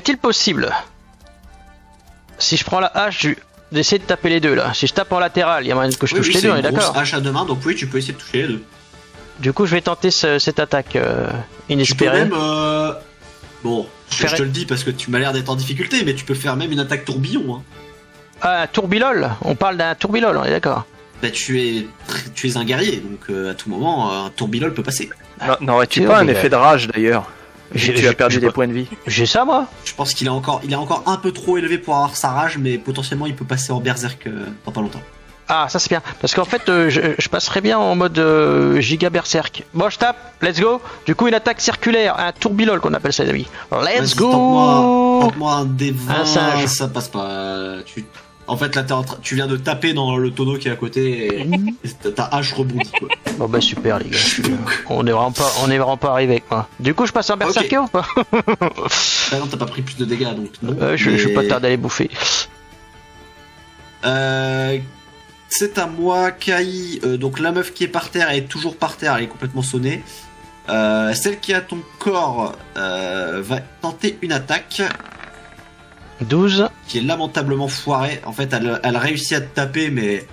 Est-il possible, si je prends la hache, d'essayer de taper les deux là? Si je tape en latéral, il y a moyen que je touche les deux, on est d'accord? C'est une grosse hache à deux mains, donc oui, tu peux essayer de toucher les deux. Du coup, je vais tenter cette attaque Tu peux inespérée. même... Bon, je te le dis parce que tu m'as l'air d'être en difficulté, mais tu peux faire même une attaque tourbillon. Hein. Ah, un tourbilol. On parle d'un tourbilol, on est d'accord? Bah, tu es un guerrier, donc à tout moment, un tourbilol peut passer. N'aurais-tu pas un effet de rage d'ailleurs? Tu as perdu des points de vie. J'ai ça, moi? Je pense qu'il est encore un peu trop élevé pour avoir sa rage, mais potentiellement il peut passer en berserk dans pas longtemps. Ah, ça c'est bien. Parce qu'en fait, je passerais bien en mode giga berserk. Bon, je tape. Let's go. Du coup, une attaque circulaire. Un tourbilol qu'on appelle ça, les amis. Let's go. Tente-moi un des 20, ça passe pas. En fait, là, tu viens de taper dans le tonneau qui est à côté et ta hache rebondit, quoi. Bon bah super les gars, on est vraiment pas arrivé avec moi. Du coup je passe un berserker ou pas? Bah non, t'as pas pris plus de dégâts donc. Je vais pas tarder à les bouffer. C'est à moi, Kai. Donc la meuf qui est par terre, elle est toujours par terre, elle est complètement sonnée. Celle qui a ton corps va tenter une attaque. 12. Qui est lamentablement foirée. En fait, elle réussit à te taper, mais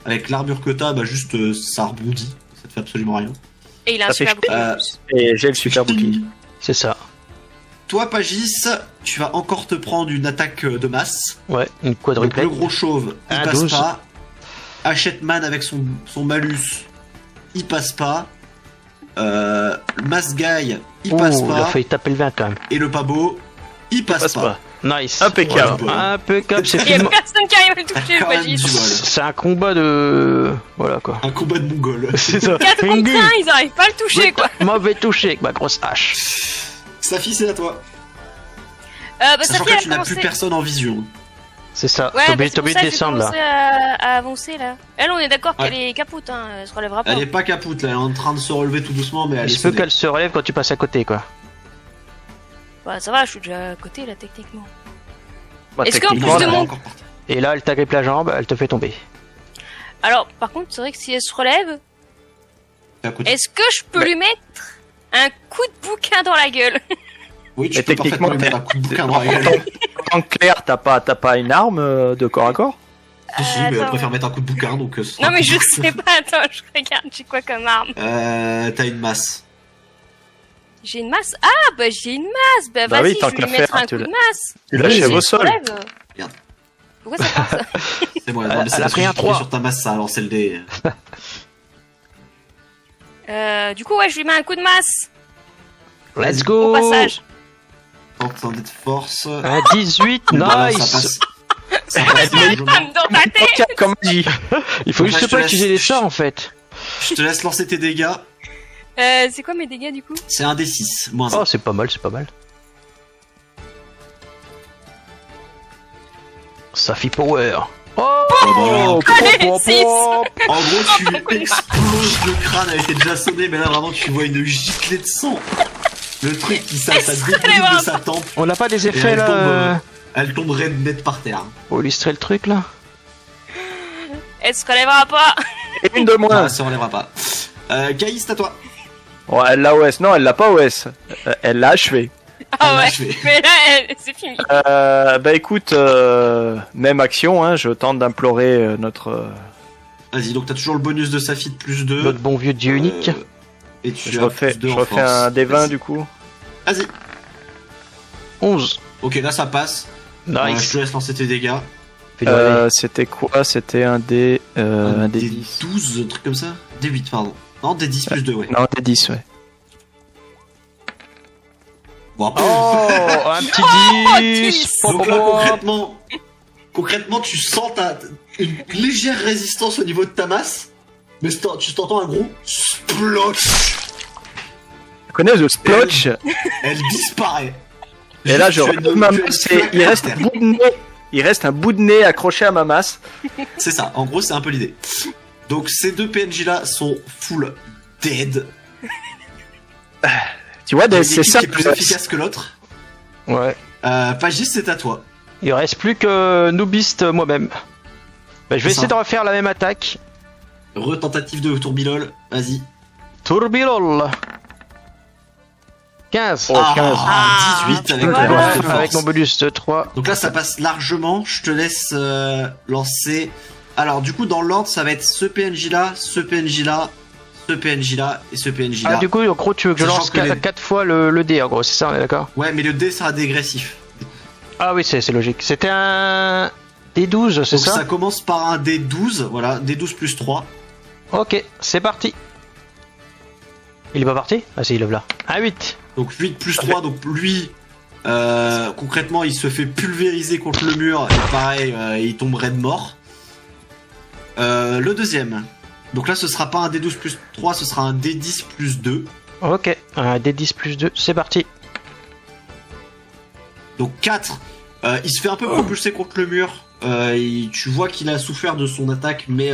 avec l'armure que t'as, bah juste ça rebondit. Ça te fait absolument rien. Et il a un super bouclier. Et j'ai le super bouclier. C'est ça. Toi, Pagis, tu vas encore te prendre une attaque de masse. Ouais, une quadruplette. Le gros chauve, il passe 12. pas. Hachetman avec son malus, il passe pas. Mass Guy, il passe pas. Il a failli taper le 20 quand même. Et le Pabo, il passe pas. Nice. Impeccable. Voilà. Impeccable. Il y a personne qui arrive à le toucher, Quand même Pagis. du mal. C'est un combat de... Voilà quoi. Un combat de mongol. C'est ça. 4 contre 1, ils arrivent pas à le toucher, quoi. Mauvais touché avec ma grosse hache. Safi, c'est à toi. Bah, Sachant Safi que a tu n'as commencé. plus personne en vision. C'est ça. Ouais, T'as bah, oublié c'est pour de ça que j'ai descendre là. commencé à avancer, là. Elle, on est d'accord qu'elle est capoute, hein. Elle se relèvera pas. Elle est pas capoute là, elle est en train de se relever tout doucement, mais elle Il est se peut sonnée. qu'elle se relève quand tu passes à côté quoi. Bah, ça va, je suis déjà à côté, là, techniquement. Bah, Est-ce qu'en techniquement, plus de Elle est mon... encore par terre. Et là elle t'agrippe la jambe, elle te fait tomber. Alors, par contre, c'est vrai que si elle se relève, T'es à côté. est-ce que je peux lui mettre un coup de bouquin dans la gueule? Oui, tu Mais peux parfaitement techniquement, lui mettre un coup de bouquin dans la gueule. En clair, t'as pas une arme de corps à corps? Si, mais elle Attends. préfère mettre un coup de bouquin, donc... ce sera Non, un mais coup de je bouquin. sais pas, attends, je regarde, j'ai quoi comme arme? T'as une masse. J'ai une masse? Ah, bah j'ai une masse! Bah, Bah vas-y, oui, tant je vais qu'à lui mettre faire, un tu coup de l'as- masse! Tu l'achèves Si au elle se sol. relève. Merde. Pourquoi ça part, ça? C'est moi, non, mais c'est Elle a parce que pris un j'ai cliqué 3. sur ta masse, ça a lancé le dé. Du coup, ouais, je lui mets un coup de masse! Let's Au go. passage! Tente un dé de force. Un 18, Voilà, ça nice. passe. Ça passe largement. Bam dans ta tête! Tiens, comme dit. Il faut Enfin, juste je te pas laisse- utiliser les sorts en fait. Je te laisse lancer tes dégâts. C'est quoi mes dégâts, du coup? C'est un D6, moins 1. Oh c'est pas mal, c'est pas mal. Safi Power. Oh, Allez, 6. En gros, tu exploses le crâne, elle était déjà sonnée, mais là vraiment tu vois une giclée de sang. Le truc qui ça débouche de sa tempe. On n'a pas des Et effets elle là tombe, elle tomberait net par terre. pour illustrer le truc là. Elle se relèvera pas! Et une de Ah, moins. ça relèvera pas. Caïs, à toi. Ouais, elle l'a OS. Non, elle l'a pas OS. Elle l'a achevé. Ah Elle l'a ouais! achevé. Mais là, c'est fini! Bah écoute, même action, hein, je tente d'implorer notre... Vas-y, donc t'as toujours le bonus de Safi de plus 2. Notre bon vieux dieu unique. Et tu Je as refais, plus 2 je en refais force. un D20 Vas-y. du coup. Vas-y. 11. Ok, là ça passe. Je Nice. te laisse lancer tes dégâts. Fais-le rêver. C'était quoi? C'était un D... un des D10. 12, un truc comme ça. Des 8, pardon. Non, des 10 plus 2, ouais. Non, D10, ouais. Bon, après, Oh, un petit 10. 10. donc là, concrètement, tu sens une légère résistance au niveau de ta masse, mais tu t'entends un gros splotch. Tu connais le splotch? Elle disparaît. Et là, je Tu as relève une- ma tu as une masse et flaque il par reste un terre. bout de nez. Il reste un bout de nez accroché à ma masse. C'est ça, en gros, c'est un peu l'idée. Donc, ces deux PNJ là sont full dead. Tu vois, Il y a une c'est équipe ça. qui est plus efficace que l'autre. Ouais. Pagis, c'est à toi. Il reste plus que Noobist moi-même. Bah, je vais C'est essayer ça. de refaire la même attaque. Retentative de tourbilol, vas-y. Tourbilol. 15. Oh, 15. 18 avec voilà. le bonus de force. Avec mon bonus de 3. Donc là, ça passe largement. Je te laisse lancer. Alors, du coup, dans l'ordre, ça va être ce PNJ là, ce PNJ là, ce PNJ là et ce PNJ là. Ah, du coup, en gros, tu veux que je Sachant lance que les- 4 fois le dé, en gros, c'est ça, on est d'accord? Ouais, mais le dé sera dégressif. Ah oui, c'est logique. C'était un D12, c'est Donc ça? ça commence par un D12, voilà, D12 plus 3. Ok, c'est parti. Il est pas parti? Ah si, il est là. Un 8. Donc 8 plus 3, donc lui, concrètement, il se fait pulvériser contre le mur. Et pareil, il tomberait de mort. Le deuxième. Donc là, ce sera pas un D12 plus 3, ce sera un D10 plus 2. Ok, un D10 plus 2, c'est parti. Donc 4. Il se fait un peu propulser contre le mur. Tu vois qu'il a souffert de son attaque, mais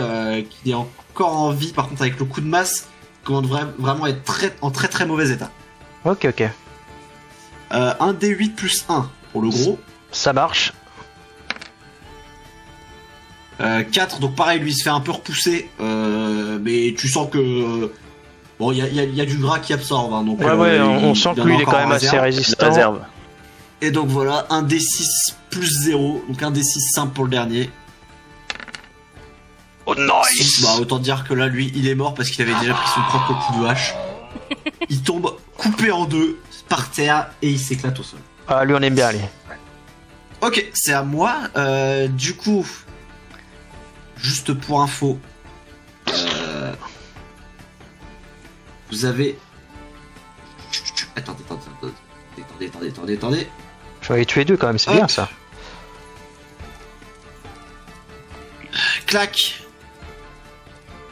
qu'il est encore en vie. Par contre, avec le coup de masse, il commence vraiment à être en très très mauvais état. Ok, ok. Un D8 plus 1 pour le gros. Ça marche. 4, donc pareil, lui il se fait un peu repousser. Mais tu sens que. Bon, il y a du gras qui absorbe. Hein, donc, Ouais, on sent que il y en a lui, il est encore quand même en assez réserve. résistant. Réserve. Et donc voilà, un D6 plus 0. Donc un D6 simple pour le dernier. Oh, nice! Bah, autant dire que là, lui, il est mort parce qu'il avait déjà pris son propre coup de hache. Il tombe coupé en deux par terre et il s'éclate au sol. Ah, lui, on aime bien, lui. Ok, c'est à moi. Du coup, juste pour info, vous avez. Attendez. Je vais les tuer deux quand même, c'est Hop. bien ça. Clac.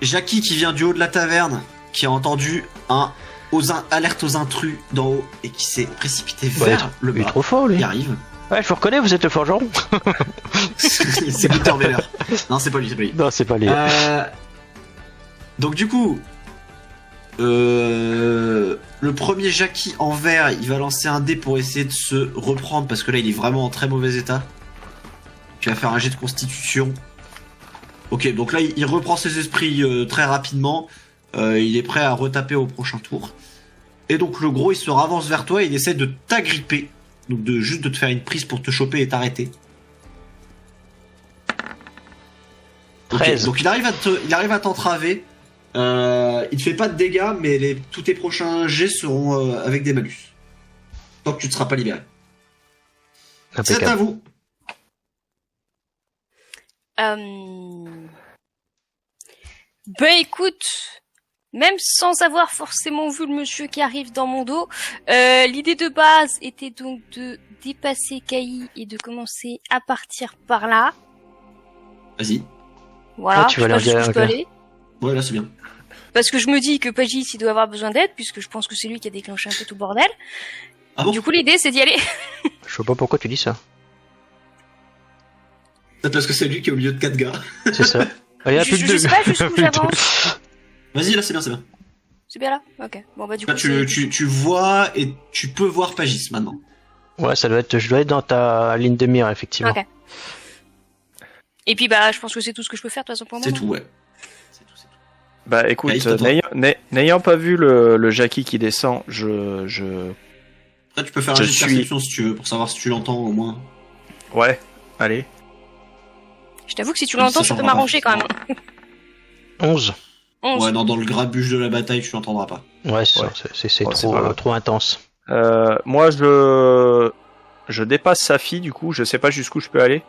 Jackie qui vient du haut de la taverne, qui a entendu un alerte aux intrus d'en haut et qui s'est précipité vers le Il est bas. trop fort, lui. Il arrive. Ouais, je vous reconnais, vous êtes le forgeron. C'est Gutenberg. Non, c'est pas lui. Non, c'est pas lui. Donc du coup, le premier Jackie en vert, il va lancer un dé pour essayer de se reprendre parce que là, il est vraiment en très mauvais état. Tu vas faire un jet de constitution. Ok, donc là, il reprend ses esprits très rapidement. Il est prêt à retaper au prochain tour. Et donc le gros, il se ravance vers toi et il essaie de t'agripper. Donc juste de te faire une prise pour te choper et t'arrêter. Ok, 13. donc il arrive à t'entraver. Il te fait pas de dégâts, mais tous tes prochains jets seront avec des malus. Tant que tu ne seras pas libéré. C'est Impeccable. à vous. Ben écoute, même sans avoir forcément vu le monsieur qui arrive dans mon dos, l'idée de base était donc de dépasser Kai et de commencer à partir par là. Vas-y. Voilà, Ah, tu je sais vas pas aller jusqu'où en je peux diagonale. aller. Ouais, là c'est bien. Parce que je me dis que Pagis, il doit avoir besoin d'aide, puisque je pense que c'est lui qui a déclenché un peu tout le bordel. Ah bon? Du coup, l'idée, c'est d'y aller. Je sais pas pourquoi tu dis ça. Peut-être parce que c'est lui qui est au milieu de 4 gars. C'est ça. Ah, il y a plus de Je deux. sais pas jusqu'où j'avance. Vas-y, là c'est bien, c'est bien. C'est bien là? Ok. Bon, bah, du Là, coup, tu vois et tu peux voir Pagis maintenant. Ouais, ça doit être. Je dois être dans ta ligne de mire, effectivement. Ok. Et puis, bah, je pense que c'est tout ce que je peux faire, de toute façon, pour moi. C'est tout, ouais. C'est tout. Bah écoute, Allez, c'est à toi. n'ayant pas vu le Jackie qui descend, je... Après, tu peux faire un Je jet de suis- perception si tu veux, pour savoir si tu l'entends au moins. Ouais, allez. Je t'avoue que si tu Comme l'entends, ça, ça peut j'entends m'arranger pas. quand même. 11. 11. Ouais, non, dans le grabuge de la bataille, tu l'entendras pas. Ouais, c'est Ouais. ça, c'est Oh, c'est pas trop, grave. trop intense. Moi, je dépasse Safi, du coup, je sais pas jusqu'où je peux aller.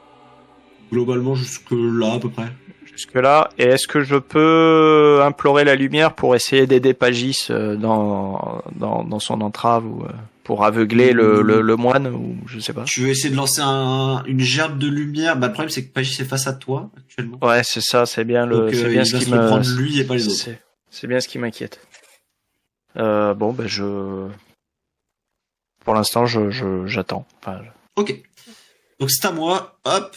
Globalement, jusque là, à peu près. Jusque-là. Et est-ce que je peux implorer la lumière pour essayer d'aider Pagis dans son entrave ou pour aveugler le moine ou je sais pas. Tu veux essayer de lancer une gerbe de lumière. Bah, le problème, c'est que Pagis est face à toi, actuellement. Ouais, c'est ça, c'est bien Donc, c'est il bien va ce se qui le me prendre lui et pas les autres. c'est bien ce qui m'inquiète. Bon, ben pour l'instant, j'attends. Enfin, Ok. Donc, c'est à moi. Hop.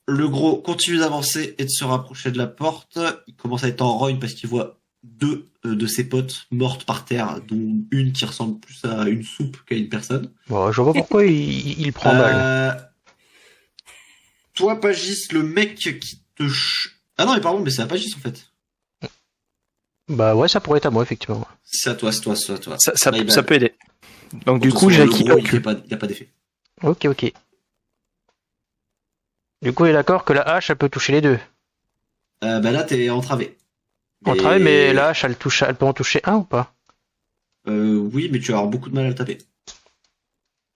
Le gros continue d'avancer et de se rapprocher de la porte. Il commence à être en rogne parce qu'il voit deux de ses potes mortes par terre, dont une qui ressemble plus à une soupe qu'à une personne. Bon, je vois pas pourquoi il prend mal. Toi, Pagis, le mec qui te... Ah non, mais pardon, mais c'est à Pagis en fait. Bah ouais, ça pourrait être à moi, effectivement. C'est à toi. ça My bad. peut aider. Donc du De toute coup, façon, le Jackie gros, occupe. il a pas d'effet. Ok. Du coup, il est d'accord que la hache, elle peut toucher les deux. Bah là, t'es entravé. Entravé, mais la hache, elle peut en toucher un ou pas? Oui, mais tu vas avoir beaucoup de mal à le taper.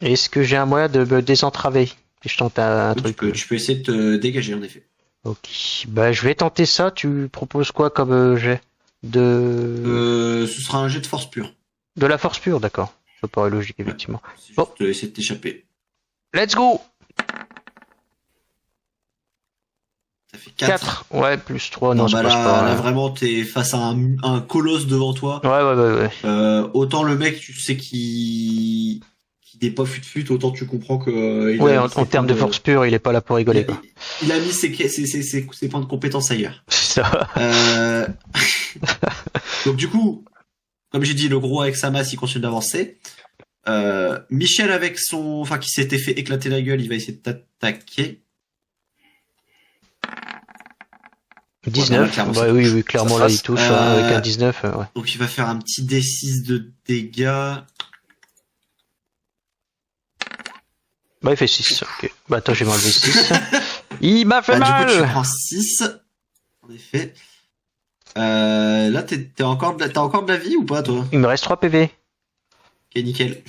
Est-ce que j'ai un moyen de me désentraver? Si je tente un Tu truc. peux essayer de te dégager, en effet. Ok. Bah, je vais tenter ça. Tu proposes quoi comme jet? Ce sera un jet de force pure. De la force pure, d'accord. Ça paraît logique, effectivement. C'est Bon. juste essayer de t'échapper. Let's go! Ça fait 4. Ouais, plus 3. Non, Non, ça bah passe là, pas. là, vraiment, t'es face à un colosse devant toi. Ouais. Autant le mec, tu sais qu'il n'est pas fut-fut, autant tu comprends que... il Ouais, a en mis ses termes de points force pure, il est pas là pour rigoler, quoi. il a mis ses points de compétence ailleurs. C'est ça. Donc du coup, comme j'ai dit, le gros avec sa masse, il continue d'avancer. Michel avec qui s'était fait éclater la gueule, il va essayer de t'attaquer. 19. Ouais, clairement, ça oui, touche. oui, clairement, Ça là, passe. il touche, avec un 19, ouais. Donc il va faire un petit D6 de dégâts. Bah, il fait 6, ok. Bah, attends, je vais m'enlever 6. Il m'a fait Du mal! coup, tu prends 6. En effet. Là, t'as encore de la vie ou pas, toi? Il me reste 3 PV. Ok, nickel.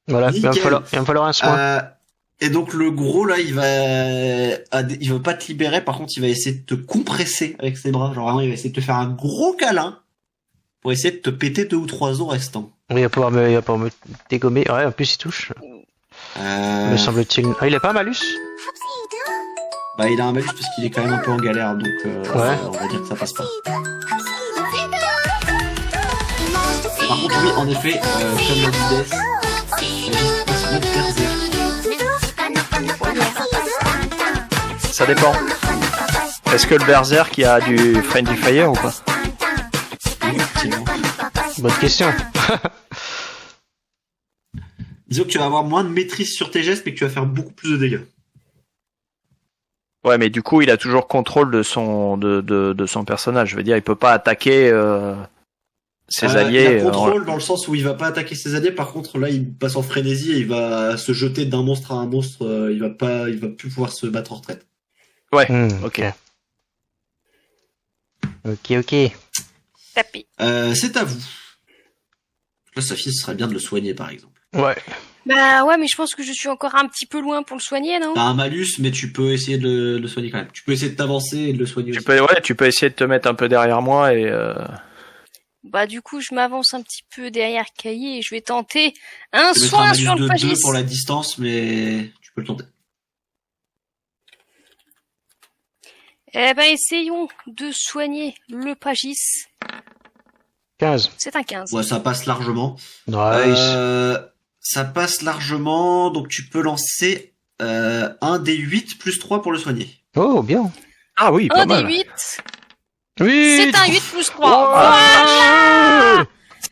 Voilà, il va Nickel. me falloir un soin. Et donc le gros là, il va pas te libérer. Par contre, il va essayer de te compresser avec ses bras. Genre vraiment, il va essayer de te faire un gros câlin pour essayer de te péter 2 ou 3 os restants. Oui, il va pouvoir me dégommer. Ouais, en plus, il touche. Me semble-t-il. Ah, il a pas un malus? Bah, il a un malus parce qu'il est quand même un peu en galère, donc Ouais. on va dire que ça passe pas. Par contre, oui, en effet, comme l'a dit Death, Ça dépend. Est-ce que le berserk, il y a du friendly fire ou pas? Bonne question. Disons que tu vas avoir moins de maîtrise sur tes gestes, mais que tu vas faire beaucoup plus de dégâts. Ouais, mais du coup, il a toujours contrôle de son personnage. Je veux dire, il peut pas attaquer ses alliés. Il a contrôle dans le sens où il va pas attaquer ses alliés. Par contre, là, il passe en frénésie et il va se jeter d'un monstre à un monstre. Il va plus pouvoir se battre en retraite. Ouais. Ok. Tapé. C'est à vous. Là, Sophie, ce serait bien de le soigner, par exemple. Ouais. Bah ouais, mais je pense que je suis encore un petit peu loin pour le soigner, non? T'as un malus, mais tu peux essayer de le soigner quand même. Tu peux essayer de t'avancer et de le soigner aussi. Tu peux essayer de te mettre un peu derrière moi et. Bah du coup, je m'avance un petit peu derrière Caillé et je vais tenter un Tu peux mettre un soin malus sur le de 2 pagis. pour la distance, mais tu peux le tenter. Eh ben, essayons de soigner le pagis. 15. C'est un 15. Ouais, ça passe largement. Nice. Ça passe largement, donc tu peux lancer un des 8 plus 3 pour le soigner. Oh, bien. Ah oui, pas Un mal. des 8. Oui. C'est un 8 plus 3. Oh, Voilà. Bah,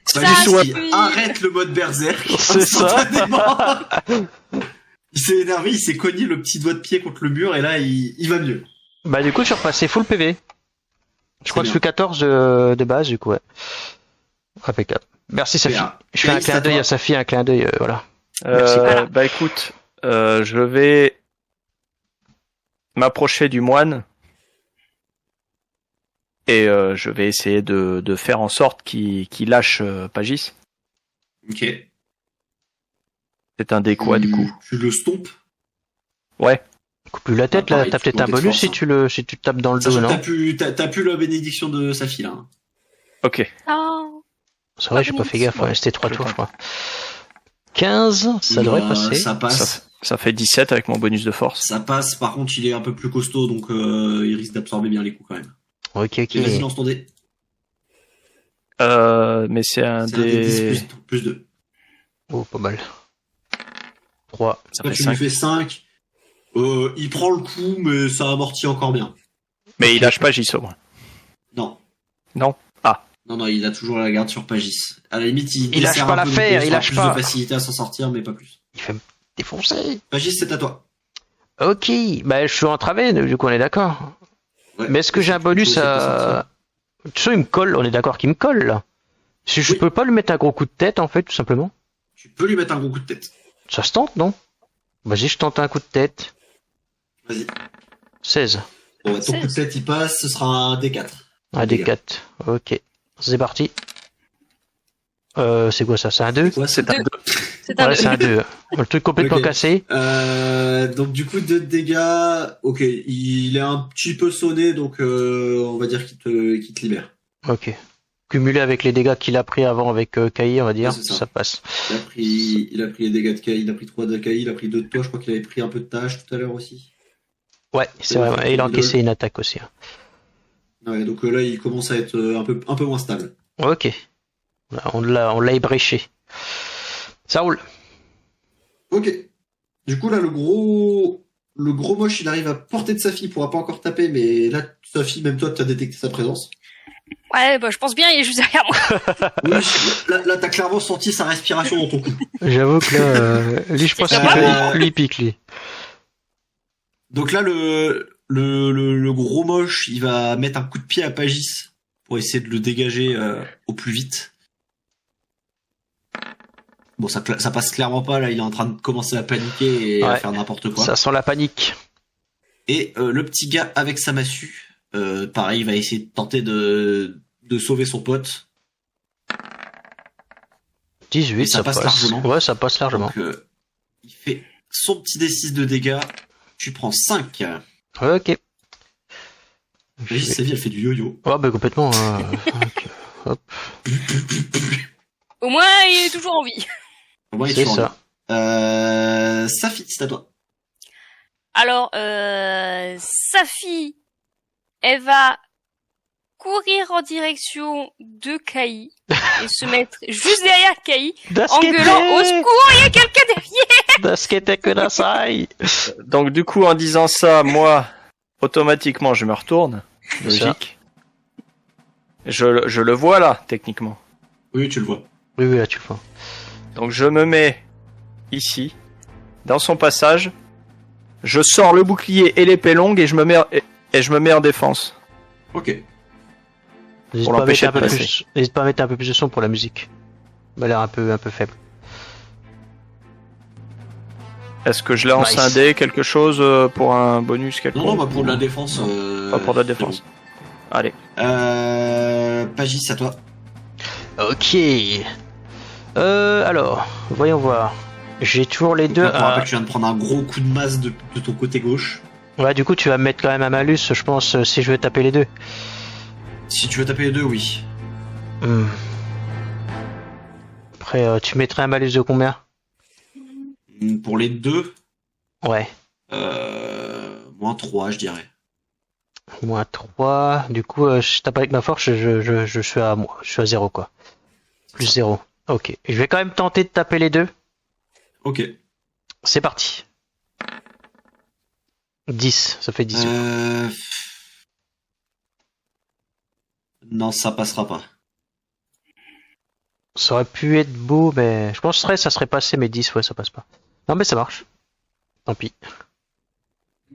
Ça juste, il suffit. arrête le mode berserk. C'est ça. instantanément. Il s'est énervé, il s'est cogné le petit doigt de pied contre le mur et là il va mieux. Bah, du coup, je suis repassé full PV. Je crois que je suis 14 de base, du coup, ouais. Impeccable. Merci, Safi. Bien. Je fais un Félicite clin à d'œil toi. à Safi, un clin d'œil, voilà. Merci. Voilà. Bah écoute, je vais m'approcher du moine et je vais essayer de faire en sorte qu'il lâche Pagis. Ok. C'est un dé quoi du coup? Tu le stompes. Ouais. Coupe-lui la tête, Ah, là. pareil, T'as tu peut-être dois un être bonus fort, si tu tapes dans le dos, Sachant non? que t'as plus la bénédiction de sa fille là. Hein. Ok. Oh. C'est vrai, j'ai pas fait gaffe, ouais. C'était 3 tours, je crois. 15, ça devrait passer. Ça passe. Ça fait 17 avec mon bonus de force. Ça passe. Par contre, il est un peu plus costaud, donc il risque d'absorber bien les coups quand même. Ok. Et vas-y, lance ton dé. Mais c'est un C'est un dé 10 des... plus 2. Oh, pas mal. 3. Ça Quand fait tu 5. lui fais 5, il prend le coup, mais ça amortit encore bien. Mais il lâche Pagis au moins. Non. Non. Ah. Non, il a toujours la garde sur Pagis. À la limite, il lâche dessert pas un peu, l'affaire, donc il aura lâche plus pas. de facilité à s'en sortir, mais pas plus. Il fait me défoncer. Pagis, c'est à toi. Ok, bah je suis entravé, du coup on est d'accord. Ouais. Mais est-ce que j'ai un bonus à... Tu sais, il me colle, on est d'accord qu'il me colle là. Si je Oui. peux pas lui mettre un gros coup de tête en fait, tout simplement. Tu peux lui mettre un gros coup de tête. Ça se tente, non? Vas-y, je tente un coup de tête. Vas-y. 16. Bon, bah, ton coup de tête, il passe, ce sera un D4. Un D4. Ok. C'est parti. C'est quoi ça? C'est un 2? Ouais, C'est un 2. C'est un Ouais, c'est un 2. Le truc complètement Ok. cassé. Donc du coup 2 dégâts. Ok, il est un petit peu sonné, donc on va dire qu'il te libère. Ok. Cumulé avec les dégâts qu'il a pris avant avec Kai, on va dire, Ouais, c'est ça. ça passe. Il a pris les dégâts de Kai, il a pris 3 de Kai, il a pris 2 de toi. Je crois qu'il avait pris un peu de tâche tout à l'heure aussi. Ouais, c'est vrai. Ouais. Et il a encaissé une attaque aussi. Hein. Ouais, donc là il commence à être un peu moins stable. Ok. On l'a ébréché. Ça roule. Ok. Du coup là le gros moche il arrive à portée de sa fille, il pourra pas encore taper, mais là sa fille, même toi tu as détecté sa présence. Ouais, bah je pense bien, il est juste derrière moi. Oui, là t'as clairement senti sa respiration dans ton cou. J'avoue que là, lui, je pense C'est qu'il ça. lui pique, lui. Donc là, le gros moche, il va mettre un coup de pied à Pagis pour essayer de le dégager au plus vite. Bon, ça passe clairement pas, là, il est en train de commencer à paniquer et à Ouais. faire n'importe quoi. Ça sent la panique. Et le petit gars avec sa massue, pareil, il va essayer de tenter de sauver son pote. 18, Et ça passe largement. Ouais, ça passe largement. Donc, il fait son petit D6 de dégâts. Tu prends 5. Ok. Pagis, sa vie, elle fait du yo-yo. Ouais, bah complètement. Ok. Hop, Au moins, il est toujours en vie. Au moins, il c'est te ça. Safi, c'est à toi. Alors, sa fille, elle va courir en direction de Kai et se mettre juste derrière Kai en gueulant au secours, il y a quelqu'un derrière. Daskete kudasai. Donc du coup, en disant ça, moi, automatiquement, je me retourne. Logique. Je le vois là, techniquement. Oui, tu le vois. Oui, oui, là, tu le vois. Donc je me mets ici, dans son passage. Je sors le bouclier et l'épée longue et je me mets en défense. Ok. N'hésite Pour pas à mettre l'empêcher un de peu passer. plus. N'hésite pas à mettre un peu plus de son pour la musique. Elle a l'air un peu faible. Est-ce que je lance Nice. un dé, quelque chose pour un bonus quelconque? Non, bah pour de la défense. Pas pour de la défense. Allez. Pagis, à toi. Ok. Alors, voyons voir. J'ai toujours les Donc deux. là, pour rappel, tu viens de prendre un gros coup de masse de ton côté gauche. Ouais, du coup, tu vas me mettre quand même un malus, je pense, si je veux taper les deux. Si tu veux taper les deux, oui. Hmm. Après, tu mettrais un malus de combien? Pour les deux, Ouais. moins 3, je dirais. Moins 3. Du coup, je tape avec ma force, je suis à 0, quoi. Plus 0. Ok. Je vais quand même tenter de taper les deux. Ok. C'est parti. 10, ça fait 10. Non, ça passera pas. Ça aurait pu être beau, mais je penserais que ça serait passé, mais 10, ouais, ça passe pas. Non, mais ça marche. Tant pis.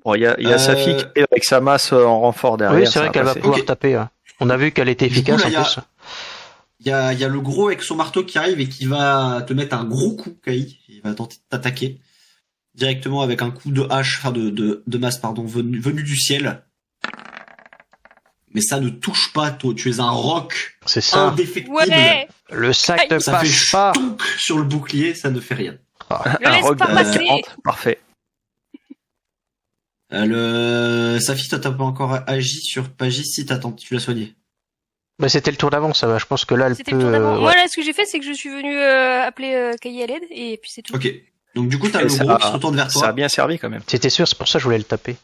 Bon, il y a sa fille qui est avec sa masse en renfort derrière. Oui, c'est ça vrai qu'elle va passer. pouvoir Ok. taper. Hein. On a vu qu'elle était Du coup, efficace là, en plus. Il y a le gros avec son marteau qui arrive et qui va te mettre un gros coup, Kai. Il va tenter de t'attaquer. Directement avec un coup de hache, enfin de masse, pardon, venu du ciel. Mais ça ne touche pas, toi. Tu es un roc C'est ça. indéfectible. Ouais, Le sac ne Ça fait passe pas. chtonk sur le bouclier, ça ne fait rien. le Un laisse roc pas de passer. 40, parfait. Safi, toi t'as pas encore agi sur Pagis si tu l'as soigné. Bah, c'était le tour d'avant, ça va. Je pense que là, elle C'était peut. le tour d'avant. Ouais. Moi, là, ce que j'ai fait, c'est que je suis venu appeler Kai à l'aide et puis c'est tout. Ok. Donc du coup t'as Et le ça gros a- qui se retourne vers Ça a toi. bien servi quand même. C'était sûr, c'est pour ça que je voulais le taper.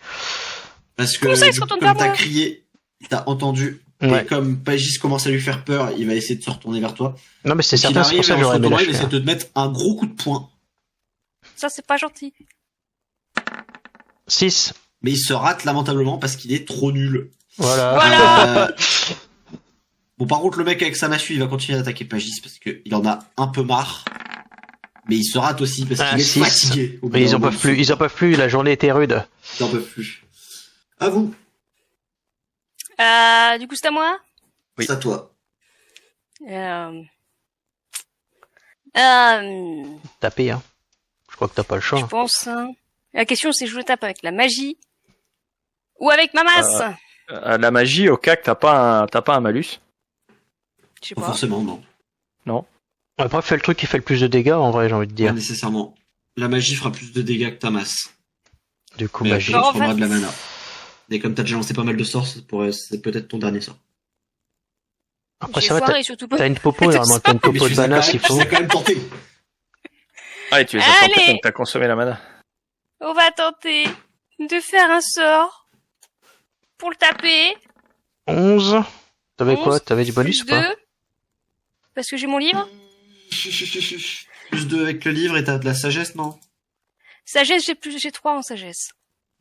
Parce que Comment ça, il se du coup, retourne comme vers t'as moi crié, t'as entendu. Ouais. Et comme Pagis commence à lui faire peur, il va essayer de se retourner vers toi. Non, mais c'est Donc, il certain, c'est arrive pour ça et que en se j'aurais aimé retournant, il lâcher. essaie de te mettre un gros coup de poing. Ça, c'est pas gentil. 6. Mais il se rate lamentablement parce qu'il est trop nul. Voilà. Voilà. Bon, par contre, le mec avec sa massue, il va continuer d'attaquer Pagis parce qu'il en a un peu marre. Mais il se rate aussi parce Ah, qu'il est 6. fatigué. Au bout Mais ils d'un en moment, peuvent plus, ils en peuvent plus, la journée était rude. Ils en peuvent plus. À vous. Du coup, c'est à moi. Oui. C'est à toi. Taper, hein. Je crois que t'as pas le choix. Je pense. Hein. La question, c'est je le tape avec la magie ou avec ma masse. La magie, au cas que t'as pas un malus. Je sais Pas pas. forcément, non. Après, fais le truc qui fait le plus de dégâts, en vrai, j'ai envie de Pas dire. nécessairement. La magie fera plus de dégâts que ta masse. Du coup, Mais magie. après, Non, tu prendras en de fait- la mana. Et comme t'as déjà lancé pas mal de sorts, c'est peut-être ton dernier sort. Après, J'ai ça va, foiré, surtout pas. t'as une popo, normalement, t'as une Mais popo de mana s'il faut. tu as quand même tenté. Ah, et tu les as Allez. tentés, donc t'as consommé la mana. On va tenter de faire un sort pour le taper. 11. T'avais 11, quoi? T'avais du bonus ou plus pas? 2. Parce que j'ai mon livre. Plus 2 avec le livre et t'as de la sagesse, non? Sagesse, j'ai 3 en sagesse.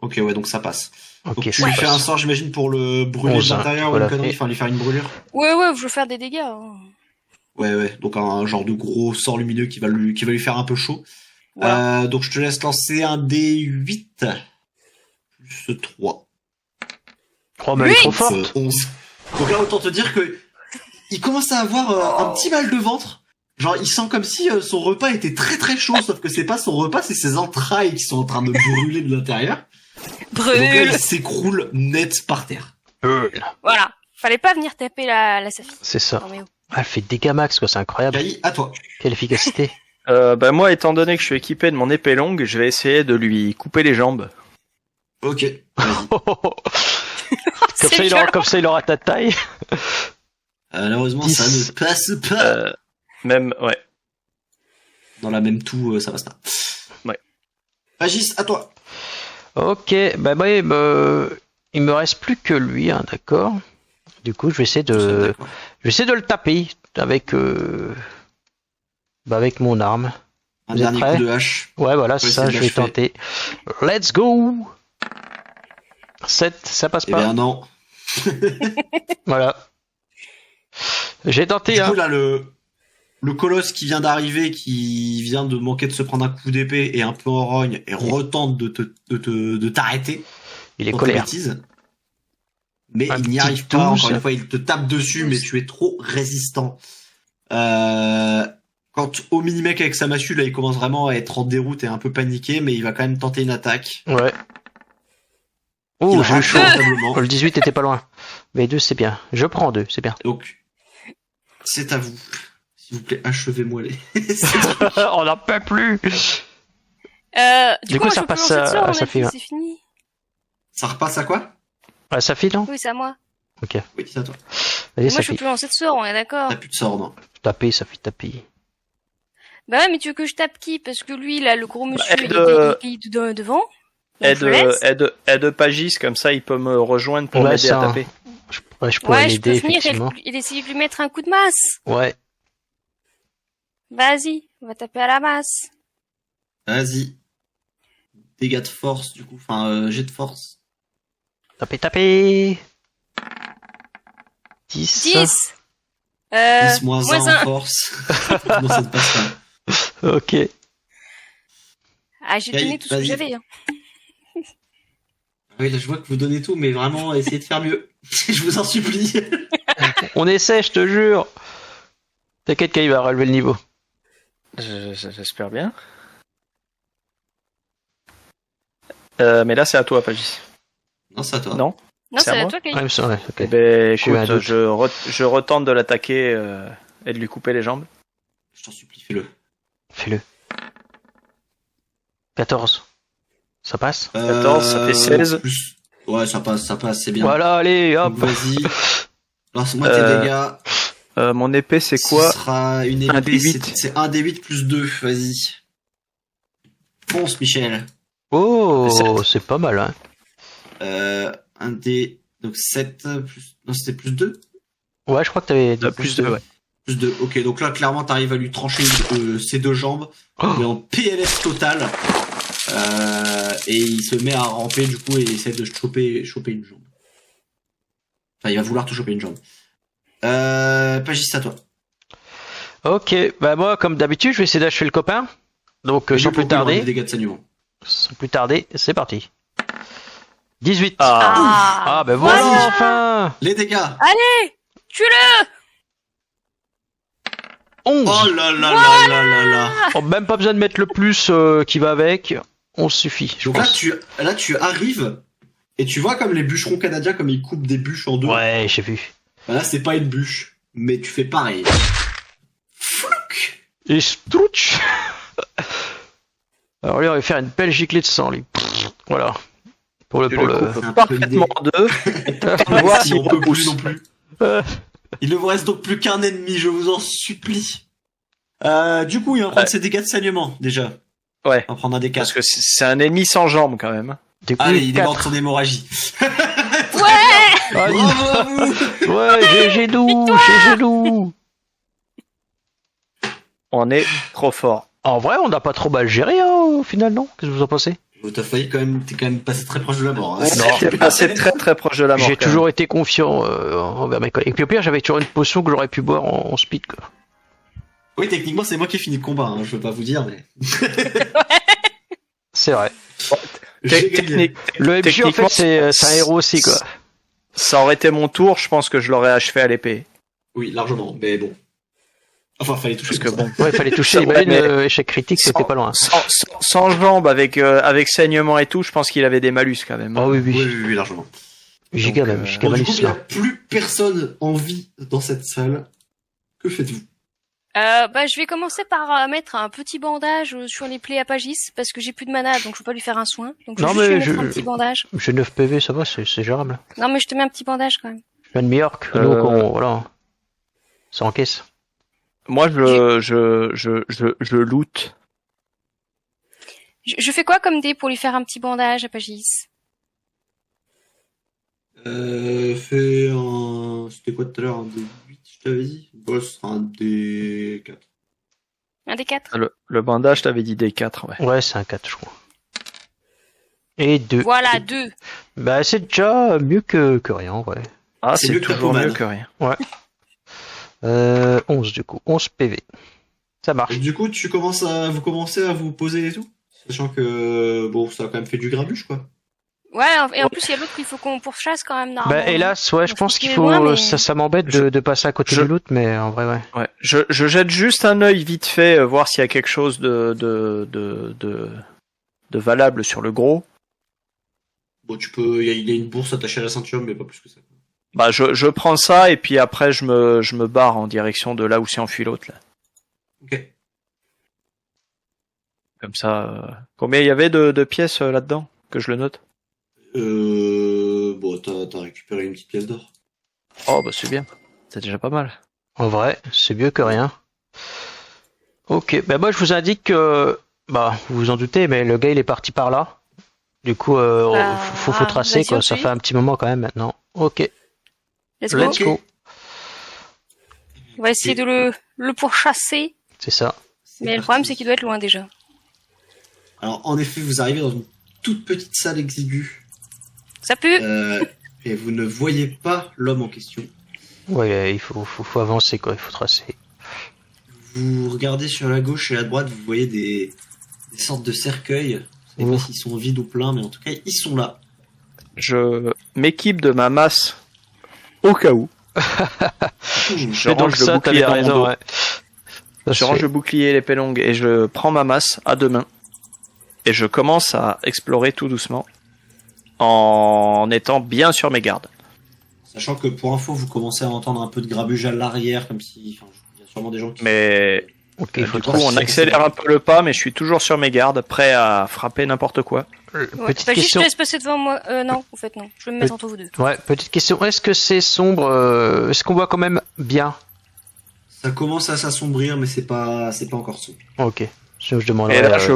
Ok, ouais, donc ça passe. Ok, Donc tu ça lui fais un passe. sort, j'imagine, pour le brûler de 11, l'intérieur ou voilà. une connerie, enfin lui faire une brûlure. Ouais, je veux faire des dégâts. Hein. Ouais, donc un genre de gros sort lumineux qui va lui faire un peu chaud. Voilà. Donc je te laisse lancer un D8 plus 3. Oh, mais elle est trop Huit. forte. 11. Donc là, autant te dire que il commence à avoir un petit mal de ventre. Genre, il sent comme si son repas était très très chaud, sauf que c'est pas son repas, c'est ses entrailles qui sont en train de brûler de l'intérieur. Et donc là, Brûle. il s'écroule net par terre. Voilà. Fallait pas venir taper la Safi. C'est ça. Non mais oh. Ah, elle fait dégâts max, quoi, c'est incroyable. Kai, à toi. Quelle efficacité. Moi, étant donné que je suis équipé de mon épée longue, je vais essayer de lui couper les jambes. Ok, vas-y. C'est violent. Comme ça, il aura ta taille. Malheureusement, 10. ça ne passe pas. Ouais. Dans la même toux, ça passe pas. Ouais. Agis, à toi. Ok, bah, il me reste plus que lui, hein, d'accord. Du coup, je vais essayer de le taper avec avec mon arme. Un Vous êtes dernier prêts coup de hache. Ouais, voilà, c'est Ouais, ça, c'est je vais l'achever. tenter. Let's go. 7, ça passe Eh pas. bien non. Voilà. J'ai tenté, Du hein. coup, là, le colosse qui vient d'arriver, qui vient de manquer de se prendre un coup d'épée et un peu en rogne, et retente de t'arrêter. Il est pour tes colère. bêtises. Mais Un il n'y petit arrive pas, 12. encore une fois, il te tape dessus, mais tu es trop résistant. Quand au mini-mec avec sa massue, là, il commence vraiment à être en déroute et un peu paniqué, mais il va quand même tenter une attaque. Ouais. Il Oh, j'ai eu rate chaud. lamentablement. Le 18 était pas loin. Mais 2, c'est bien. Je prends 2, c'est bien. Donc, c'est à vous. S'il vous plaît, achevez-moi les. On n'en peut plus. Du coup, coup, moi, ça je peux passe lancer de sort, à on a Safi, dit, ouais. c'est fini. Ça repasse à quoi? Ah, ça file, non? Oui, c'est à moi. Ok. Oui, c'est à toi. Vas-y, Moi, ça je peux file. plus lancer de sort, on est d'accord. T'as plus de sort, non? Taper, ça fait taper. Bah ouais, mais tu veux que je tape qui? Parce que lui, là, le gros monsieur, aide, il est devant. Donc, je le laisse. Aide Pagis, comme ça il peut me rejoindre pour Ouais, m'aider à ça. taper. Je pourrais Ouais, je peux l'aider, venir effectivement. et essayer de lui mettre un coup de masse. Ouais. Vas-y, on va taper à la masse. Vas-y. Dégâts de force, du coup. Enfin, jet de force. Taper. 10. 10. 10 moins 1 moins en 1. force. Non, ça ne passe pas. Ok. Ah, j'ai donné tout ce que Vas-y. j'avais. Hein. Oui, là, je vois que vous donnez tout, mais vraiment, essayez de faire mieux. Je vous en supplie. On essaie, je te jure. T'inquiète qu'il va relever le niveau. J'espère bien. Mais là c'est à toi Pagis. Non, c'est à toi. Non? Non, C'est c'est à à moi toi, Kay. Ouais, il me semble, ouais, ok. Eh ben J'ai eu un écoute, doute. je retente de l'attaquer et de lui couper les jambes. Je t'en supplie, fais-le. Fais-le. 14. Ça passe? 14, ça fait 16. Plus... Ouais, ça passe, c'est bien. Voilà, allez, hop. Donc, vas-y. Lance-moi tes dégâts. Mon épée c'est quoi? Ce sera une Un épée, D8. c'est un D8 plus 2, vas-y. Fonce, Michel. Oh, c'est pas mal, hein. Un D, donc 7 plus... Non, c'était plus 2? Ouais, je crois que t'avais dit Plus de ouais. Plus 2, ok, donc là, clairement, t'arrives à lui trancher ses deux jambes. Oh. Il est en PLS total. Et il se met à ramper, du coup, et il essaie de choper une jambe. Enfin, il va vouloir te choper une jambe. Pagis, c'est à toi. Ok, bah moi, comme d'habitude, je vais essayer d'achever le copain. Donc, Et sans lui, plus pour qu'il aura des tarder, dégâts de saignement. c'est parti. 18. Ah, Ah, ben voilà, Voilà. enfin. Les dégâts. Tue-le. 11. Oh là là là là là là. Oh, même pas besoin de mettre le plus qui va avec. 11 suffit, je Donc là pense. tu arrives et tu vois comme les bûcherons canadiens comme ils coupent des bûches en deux. Ouais, j'ai vu. Bah là c'est pas une bûche, mais tu fais pareil. Flouc. Et strouch. Alors lui, on va faire une belle giclée de sang, lui. Voilà. Pour le... Tu Pour le le... coupes C'est un peu parfaitement en deux. Ouais, voir si s'il on peut plus repousse. non plus. Euh, Il ne vous reste donc plus qu'un ennemi, je vous en supplie. Du coup, il va prendre ses dégâts de saignement, déjà. Ouais. Il va prendre un des Parce 4. que c'est un ennemi sans jambes quand même. du coup, Allez, il est mort de 4. son hémorragie. Ah, Bravo à vous. ouais, GG nous, GG nous. On est trop fort. En vrai, on n'a pas trop mal géré, hein, au final, non? Qu'est-ce que vous en pensez? T'as failli quand même, t'es quand même passé très proche de la mort. Hein. T'es passé très très proche de la mort. J'ai quand toujours été confiant envers mes collègues. Et puis au pire, j'avais toujours une potion que j'aurais pu boire en speed, quoi. Oui, techniquement, c'est moi qui ai fini le combat, hein, je veux pas vous dire, mais. C'est vrai. même. J'ai gagné. Le MJ, en Techniquement, fait, c'est un héros aussi, quoi. Ça aurait été mon tour, je pense que je l'aurais achevé à l'épée. Oui, largement, mais bon. Enfin, fallait toucher. Parce que pour ça. bon, Ouais, il fallait toucher. C'est vrai, Imagine, mais- échec critique, c'était pas loin. sans jambes, avec saignement et tout, je pense qu'il avait des malus quand même. Ah oui, Oui, oui. oui, oui, largement. Giga Donc, même, bon, giga Bon, du malus, coup, il n'y a là. plus personne en vie dans cette salle. Que faites-vous? Bah, je vais commencer par mettre un petit bandage sur les plaies à Pagis parce que j'ai plus de mana, donc je peux pas lui faire un soin. Donc je vais Non, juste lui mais mettre je- un petit bandage. J'ai 9 PV, ça va, c'est gérable. Non, mais je te mets un petit bandage quand même. Je viens de New York, nous, voilà. Ça encaisse. Moi, je loot. Je fais quoi comme dé pour lui faire un petit bandage à Pagis? Fais un. C'était quoi tout à l'heure? Un D8, je t'avais dit? Bon, ce sera un D4. Un des 4. Le bandage, t'avais dit D4, ouais. Ouais, c'est un 4, je crois. Et 2. Voilà, 2. Bah, c'est déjà mieux que rien, ouais. Ah, C'est c'est mieux que ta toujours pommade. mieux que rien. 11, du coup. 11 PV. Ça marche. Et du coup, vous commencez à vous poser et tout? Sachant que, bon, ça a quand même fait du grabuge, quoi. Ouais, et en plus, il y a l'autre qu'il faut qu'on pourchasse quand même, normalement. Bah, hélas, ouais, je Je pense pense qu'il qu'il est faut. loin, mais- Ça m'embête de passer à côté je- du loot, mais en vrai, ouais. Ouais. Je jette juste un œil vite fait, voir s'il y a quelque chose de valable sur le gros. Bon, il y a une bourse attachée à la ceinture, mais pas plus que ça. Bah, je prends ça et puis après je me barre en direction de là où s'est enfui l'autre là. Ok. Comme ça. Combien il y avait de pièces là-dedans que je le note? Bon, t'as récupéré une petite pièce d'or. Oh bah c'est bien. C'est déjà pas mal. En vrai, c'est mieux que rien. Ok, bah moi je vous indique que, bah vous vous en doutez, mais le gars il est parti par là. Du coup, Bah, faut tracer vas-y, quoi. on Ça suit. fait un petit moment quand même maintenant. Ok, Let's go. let's go. On va essayer de le pourchasser. C'est ça. Mais le problème, c'est qu'il doit être loin déjà. Alors, en effet, vous arrivez dans une toute petite salle exiguë. Ça pue. Et vous ne voyez pas l'homme en question. Ouais, il faut avancer quoi. Il faut tracer. Vous regardez sur la gauche et la droite, vous voyez des sortes de cercueils. Vous savez pas Ouf. s'ils sont vides ou pleins, mais en tout cas, ils sont là. Je m'équipe de ma masse au cas où. Je C'est donc range le ça, bouclier t'avais dans mon raison. dos. Ouais. Ça Je se range fait. le bouclier et l'épée longue et je prends ma masse à deux mains et je commence à explorer tout doucement en étant bien sur mes gardes. Sachant que pour info, vous commencez à entendre un peu de grabuge à l'arrière, comme si. Enfin, il y a sûrement des gens qui. Mais Ok, il faut du du coup, coup, tracer. on accélère un peu le pas, mais je suis toujours sur mes gardes, prêt à frapper n'importe quoi. Ouais. Petite Pagis, je question. te laisse passer devant moi. Non, en fait, non. Je vais me mettre entre vous deux. Ouais, petite question. Est-ce que c'est sombre Est-ce qu'on voit quand même bien? Ça commence à s'assombrir, mais c'est pas encore sombre. Ok. Je demanderai. Et là, je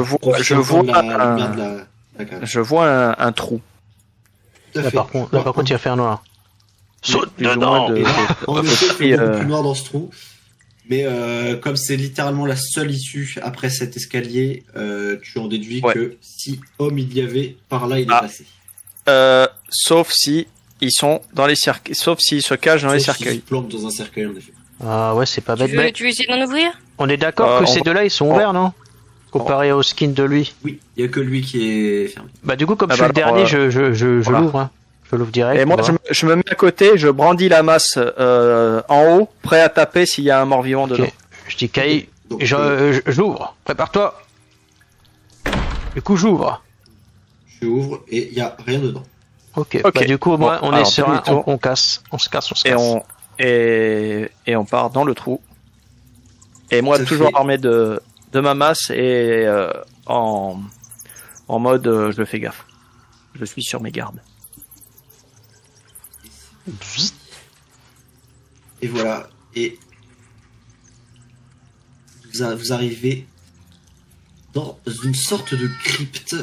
vois un trou. Tout à Là, fait. par contre, il va faire noir. Saute Plus ou moins dedans. Et là, en effet, il fait Et, beaucoup plus noir dans ce trou. Mais comme c'est littéralement la seule issue après cet escalier, tu en déduis Ouais. que si homme il y avait, par là il est Ah. passé. Sauf si ils sont dans les cercueils, sauf s'ils se cachent dans les Sauf s'il cercueils. se plante dans un cercueil en effet. Ah ouais, c'est pas bête. Mais Tu veux essayer d'en ouvrir? on est d'accord que on ces va- deux-là, ils sont on- ouverts, non? Comparé au skin de lui. Oui, il y a que lui qui est fermé. Bah du coup, comme Ah je suis bah le alors, dernier, je voilà. l'ouvre. Hein. Je l'ouvre direct. Et moi, on va. je me mets à côté, je brandis la masse en haut, prêt à taper s'il y a un mort-vivant Ok. dedans. Je dis Kai, Donc, j'ouvre. Prépare-toi. Du coup, j'ouvre. je ouvre et il y a rien dedans. Ok. Ok. Bah, du coup, moi, Bon, on est alors, serein, demi-tour. on casse. On se casse. Et on part dans le trou. Et moi, Ça toujours fait- armé de ma masse et en mode je fais gaffe. Je suis sur mes gardes. Et voilà. Et vous arrivez dans une sorte de crypte